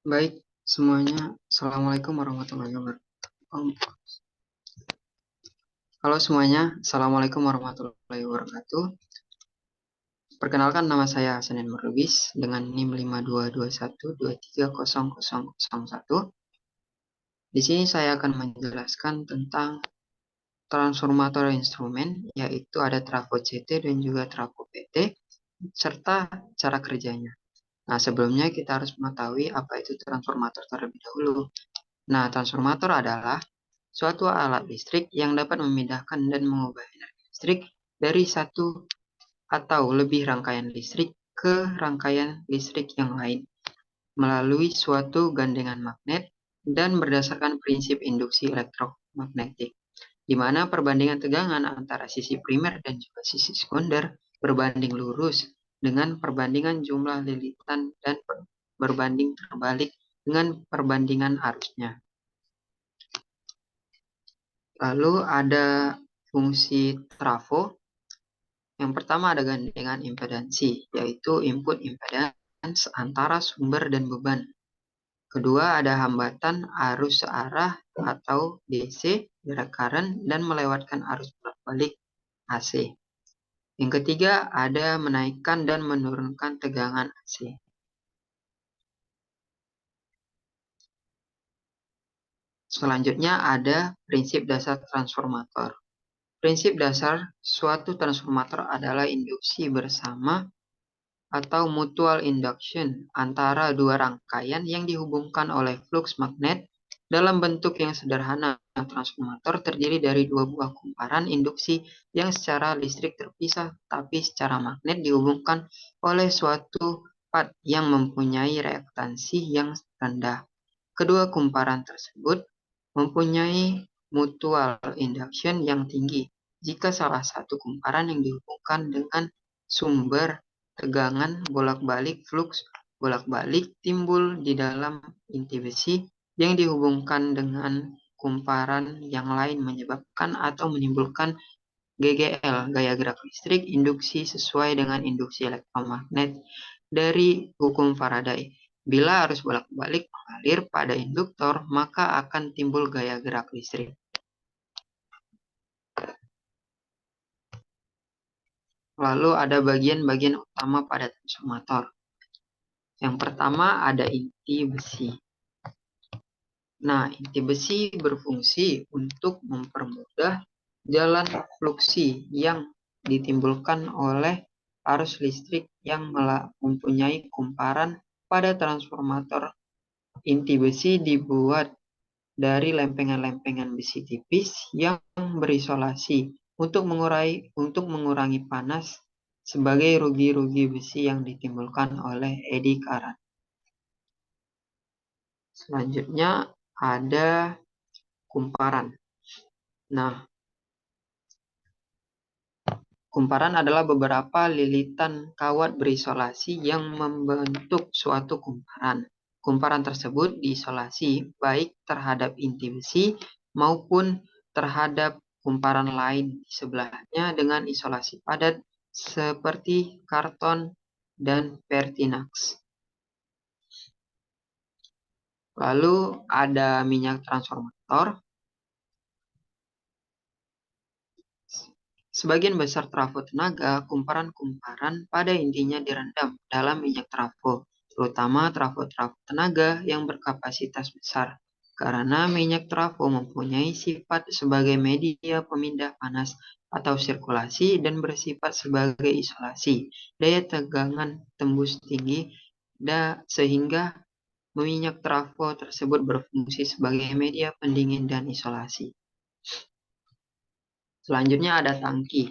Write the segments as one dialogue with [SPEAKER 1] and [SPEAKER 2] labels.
[SPEAKER 1] Baik, semuanya. Assalamualaikum warahmatullahi wabarakatuh. Halo semuanya, Assalamualaikum warahmatullahi wabarakatuh. Perkenalkan, nama saya Hasanin Lubis dengan NIM 5221230001. Di sini saya akan menjelaskan tentang transformator instrumen, yaitu ada trafo CT dan juga trafo PT, serta cara kerjanya. Nah, sebelumnya kita harus mengetahui apa itu transformator terlebih dahulu. Nah, transformator adalah suatu alat listrik yang dapat memindahkan dan mengubah energi listrik dari satu atau lebih rangkaian listrik ke rangkaian listrik yang lain melalui suatu gandengan magnet dan berdasarkan prinsip induksi elektromagnetik, di mana perbandingan tegangan antara sisi primer dan juga sisi sekunder berbanding lurus dengan perbandingan jumlah lilitan dan berbanding terbalik dengan perbandingan arusnya. Lalu ada fungsi trafo. Yang pertama ada gandengan impedansi, yaitu input impedans antara sumber dan beban. Kedua ada hambatan arus searah atau DC, direct current, dan melewatkan arus bolak-balik AC. Yang ketiga ada menaikkan dan menurunkan tegangan AC. Selanjutnya ada prinsip dasar transformator. Prinsip dasar suatu transformator adalah induksi bersama atau mutual induction antara dua rangkaian yang dihubungkan oleh flux magnet. Dalam bentuk yang sederhana, transformator terdiri dari dua buah kumparan induksi yang secara listrik terpisah tapi secara magnet dihubungkan oleh suatu pad yang mempunyai reaktansi yang rendah. Kedua kumparan tersebut mempunyai mutual induction yang tinggi jika salah satu kumparan yang dihubungkan dengan sumber tegangan bolak-balik flux bolak-balik timbul di dalam inti besi yang dihubungkan dengan kumparan yang lain menyebabkan atau menimbulkan GGL, gaya gerak listrik induksi sesuai dengan induksi elektromagnet dari hukum Faraday. Bila arus bolak-balik mengalir pada induktor, maka akan timbul gaya gerak listrik. Lalu ada bagian-bagian utama pada transformator. Yang pertama ada inti besi. Nah, inti besi berfungsi untuk mempermudah jalan fluksi yang ditimbulkan oleh arus listrik yang mempunyai kumparan pada transformator. Inti besi dibuat dari lempengan-lempengan besi tipis yang berisolasi untuk mengurangi panas sebagai rugi-rugi besi yang ditimbulkan oleh eddy current. Selanjutnya ada kumparan. Nah, kumparan adalah beberapa lilitan kawat berisolasi yang membentuk suatu kumparan. Kumparan tersebut diisolasi baik terhadap inti besi maupun terhadap kumparan lain di sebelahnya dengan isolasi padat seperti karton dan pertinax. Lalu ada minyak transformator. Sebagian besar trafo tenaga, kumparan-kumparan pada intinya direndam dalam minyak trafo, terutama trafo-trafo tenaga yang berkapasitas besar, karena minyak trafo mempunyai sifat sebagai media pemindah panas atau sirkulasi dan bersifat sebagai isolasi, daya tegangan tembus tinggi, sehingga minyak trafo tersebut berfungsi sebagai media pendingin dan isolasi. Selanjutnya ada tangki.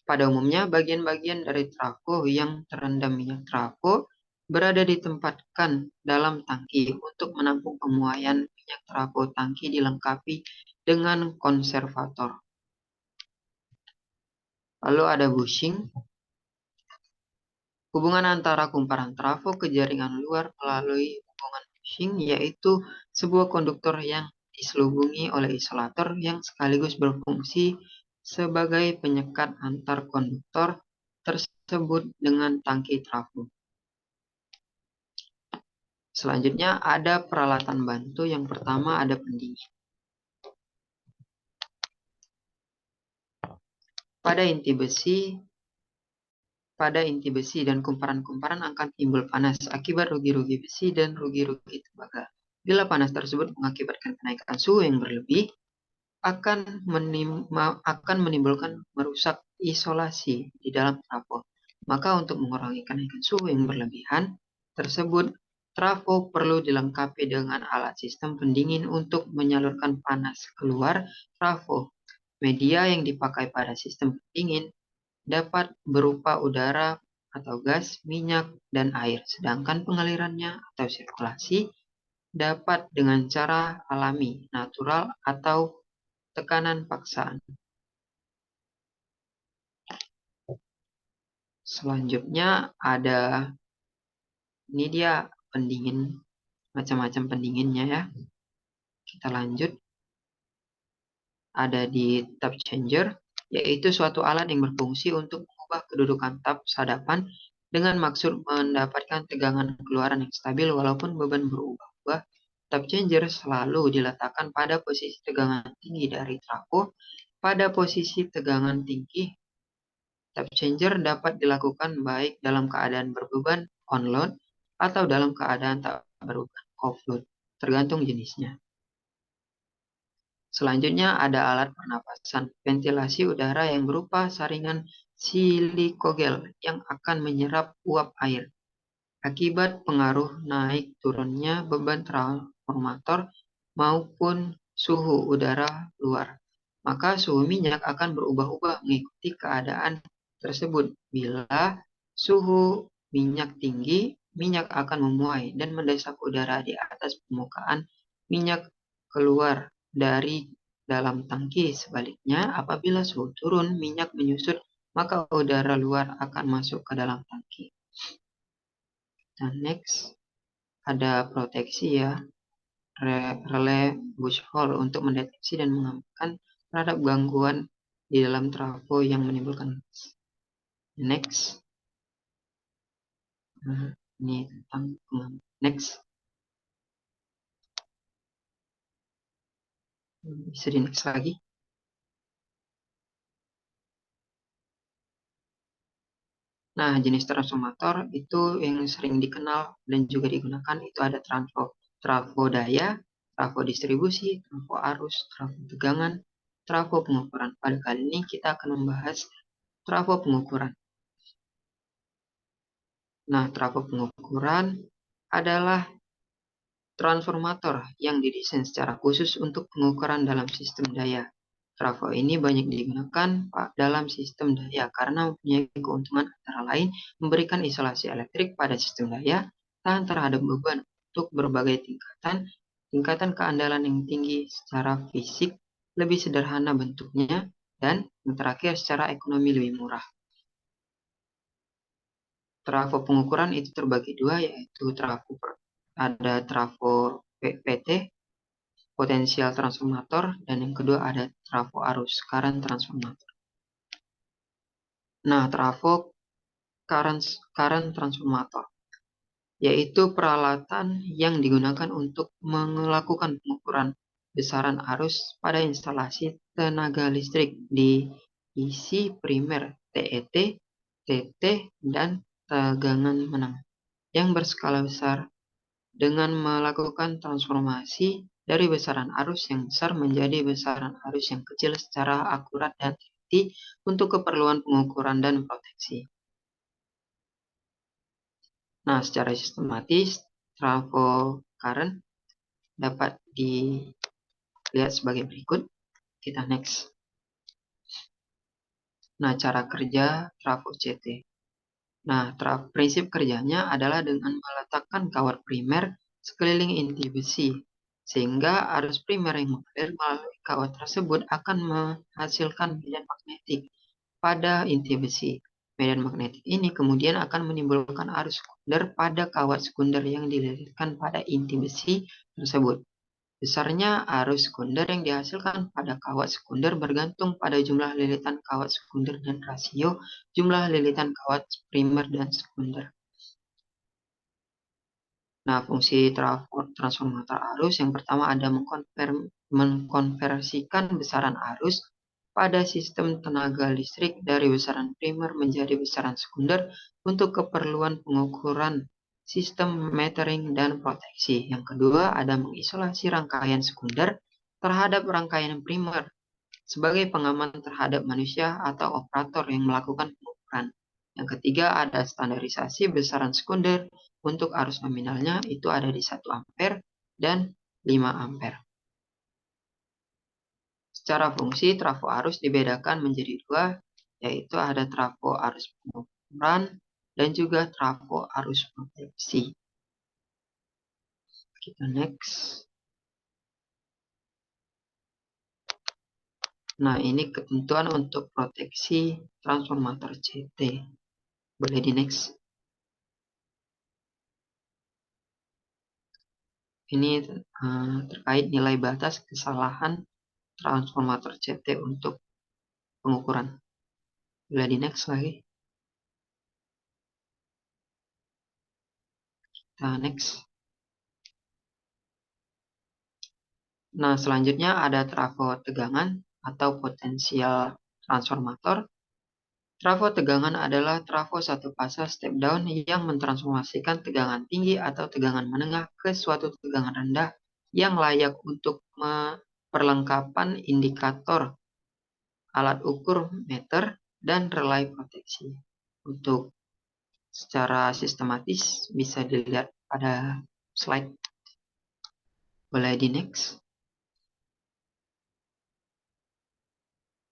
[SPEAKER 1] Pada umumnya, bagian-bagian dari trafo yang terendam minyak trafo berada ditempatkan dalam tangki untuk menampung pemuaian minyak trafo. Tangki dilengkapi dengan konservator. Lalu ada bushing. Hubungan antara kumparan trafo ke jaringan luar melalui hubungan bushing, yaitu sebuah konduktor yang diselubungi oleh isolator yang sekaligus berfungsi sebagai penyekat antar konduktor tersebut tersebut dengan tangki trafo. Selanjutnya ada peralatan bantu. Yang pertama ada pendingin. Pada inti besi dan kumparan-kumparan akan timbul panas akibat rugi-rugi besi dan rugi-rugi tembaga. Bila panas tersebut mengakibatkan kenaikan suhu yang berlebih, akan menimbulkan merusak isolasi di dalam trafo. Maka untuk mengurangi kenaikan suhu yang berlebihan tersebut, trafo perlu dilengkapi dengan alat sistem pendingin untuk menyalurkan panas keluar trafo. Media yang dipakai pada sistem pendingin dapat berupa udara atau gas, minyak, dan air, sedangkan pengalirannya atau sirkulasi dapat dengan cara alami, natural, atau tekanan paksaan. Selanjutnya ada, ini dia pendingin, macam-macam pendinginnya ya. Kita lanjut. Ada di tap changer, yaitu suatu alat yang berfungsi untuk mengubah kedudukan tap sadapan dengan maksud mendapatkan tegangan keluaran yang stabil walaupun beban berubah-ubah. Tap changer selalu diletakkan pada posisi tegangan tinggi dari trafo. Pada posisi tegangan tinggi, tap changer dapat dilakukan baik dalam keadaan berbeban on load atau dalam keadaan tak berbeban off load, tergantung jenisnya. Selanjutnya ada alat pernapasan ventilasi udara yang berupa saringan silikogel yang akan menyerap uap air. Akibat pengaruh naik turunnya beban transformator maupun suhu udara luar, maka suhu minyak akan berubah-ubah mengikuti keadaan tersebut. Bila suhu minyak tinggi, minyak akan memuai dan mendesak udara di atas permukaan minyak keluar dari dalam tangki. Sebaliknya, apabila suhu turun, minyak menyusut, maka udara luar akan masuk ke dalam tangki. Dan next, ada proteksi ya, relay bush hole untuk mendeteksi dan mengamankan terhadap gangguan di dalam trafo yang menimbulkan gas. Next, ini tentang next. Bisa di next lagi. Nah, jenis transformator itu yang sering dikenal dan juga digunakan itu ada trafo daya, trafo distribusi, trafo arus, trafo tegangan, trafo pengukuran. Pada kali ini kita akan membahas trafo pengukuran. Nah, trafo pengukuran adalah transformator yang didesain secara khusus untuk pengukuran dalam sistem daya. Trafo ini banyak digunakan dalam sistem daya karena mempunyai keuntungan antara lain memberikan isolasi elektrik pada sistem daya, tahan terhadap beban untuk berbagai tingkatan keandalan yang tinggi secara fisik, lebih sederhana bentuknya, dan yang terakhir secara ekonomi lebih murah. Trafo pengukuran itu terbagi dua, yaitu ada trafo PT, potensial transformator, dan yang kedua ada trafo arus, current transformator. Nah, trafo current transformator yaitu peralatan yang digunakan untuk melakukan pengukuran besaran arus pada instalasi tenaga listrik di isi primer TET, TT, dan tegangan menengah yang berskala besar dengan melakukan transformasi dari besaran arus yang besar menjadi besaran arus yang kecil secara akurat dan teliti untuk keperluan pengukuran dan proteksi. Nah, secara sistematis, trafo current dapat dilihat sebagai berikut. Kita next. Nah, cara kerja trafo CT. Nah, prinsip kerjanya adalah dengan meletakkan kawat primer sekeliling inti besi, sehingga arus primer yang mengalir melalui kawat tersebut akan menghasilkan medan magnetik pada inti besi. Medan magnetik ini kemudian akan menimbulkan arus sekunder pada kawat sekunder yang dililitkan pada inti besi tersebut. Besarnya arus sekunder yang dihasilkan pada kawat sekunder bergantung pada jumlah lilitan kawat sekunder dan rasio jumlah lilitan kawat primer dan sekunder. Nah, fungsi transformator arus yang pertama ada mengkonversikan besaran arus pada sistem tenaga listrik dari besaran primer menjadi besaran sekunder untuk keperluan pengukuran sistem metering dan proteksi. Yang kedua ada mengisolasi rangkaian sekunder terhadap rangkaian primer sebagai pengaman terhadap manusia atau operator yang melakukan pengukuran. Yang ketiga ada standarisasi besaran sekunder untuk arus nominalnya itu ada di 1 ampere dan 5 ampere. Secara fungsi trafo arus dibedakan menjadi dua, yaitu ada trafo arus pengukuran dan juga trafo arus proteksi. Kita next. Nah, ini ketentuan untuk proteksi transformator CT. Boleh di next. Ini terkait nilai batas kesalahan transformator CT untuk pengukuran. Boleh di next lagi. Kita next. Nah, selanjutnya ada trafo tegangan atau potensial transformator. Trafo tegangan adalah trafo satu fase step down yang mentransformasikan tegangan tinggi atau tegangan menengah ke suatu tegangan rendah yang layak untuk perlengkapan indikator, alat ukur meter, dan relay proteksi. Untuk secara sistematis bisa dilihat pada slide. Boleh di next.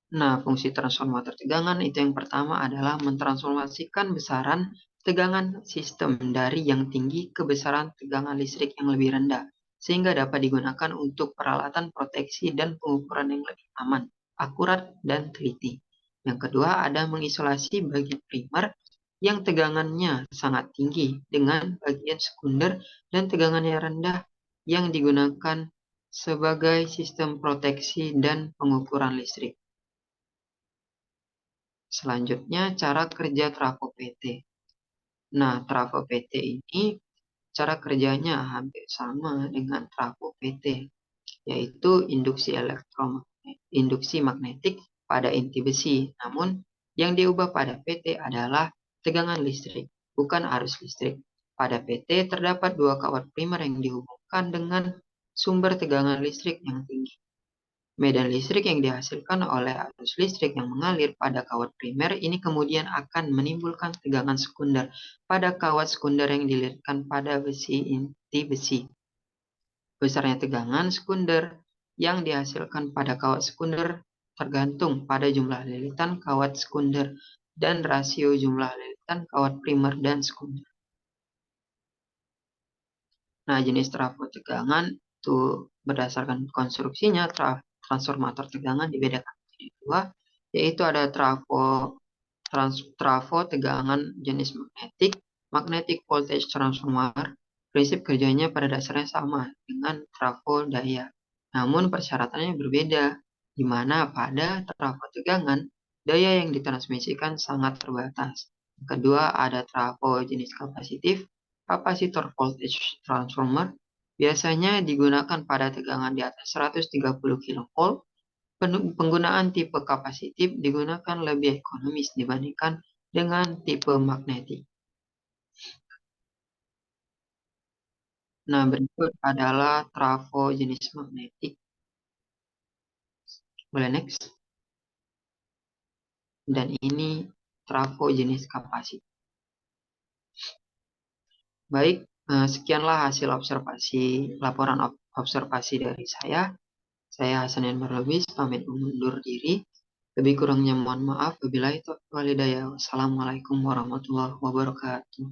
[SPEAKER 1] Nah, fungsi transformator tegangan itu yang pertama adalah mentransformasikan besaran tegangan sistem dari yang tinggi ke besaran tegangan listrik yang lebih rendah, sehingga dapat digunakan untuk peralatan proteksi dan pengukuran yang lebih aman, akurat, dan teliti. Yang kedua ada mengisolasi bagian primer yang tegangannya sangat tinggi dengan bagian sekunder dan tegangannya rendah yang digunakan sebagai sistem proteksi dan pengukuran listrik. Selanjutnya, cara kerja trafo PT. Nah, trafo PT ini cara kerjanya hampir sama dengan trafo PT, yaitu induksi magnetik pada inti besi. Namun, yang diubah pada PT adalah tegangan listrik, bukan arus listrik. Pada PT terdapat dua kawat primer yang dihubungkan dengan sumber tegangan listrik yang tinggi. Medan listrik yang dihasilkan oleh arus listrik yang mengalir pada kawat primer ini kemudian akan menimbulkan tegangan sekunder pada kawat sekunder yang dililitkan pada besi inti besi. Besarnya tegangan sekunder yang dihasilkan pada kawat sekunder tergantung pada jumlah lilitan kawat sekunder dan rasio jumlah lilitan kawat primer dan sekunder. Nah, jenis trafo tegangan itu berdasarkan konstruksinya, transformator tegangan dibedakan menjadi dua, yaitu ada trafo tegangan jenis magnetic voltage transformer. Prinsip kerjanya pada dasarnya sama dengan trafo daya, namun persyaratannya berbeda, di mana pada trafo tegangan daya yang ditransmisikan sangat terbatas. Kedua ada trafo jenis kapasitif. Kapasitor voltage transformer biasanya digunakan pada tegangan di atas 130 kV. Penggunaan tipe kapasitif digunakan lebih ekonomis dibandingkan dengan tipe magnetik. Nah, berikut adalah trafo jenis magnetik. Boleh next. Dan ini trafo jenis kapasitif. Baik, sekianlah hasil laporan observasi dari saya. Saya Hasanin Marlubis, pamit undur diri. Lebih kurangnya mohon maaf. Wabillahi taufiq wal hidayah. Wassalamualaikum warahmatullahi wabarakatuh.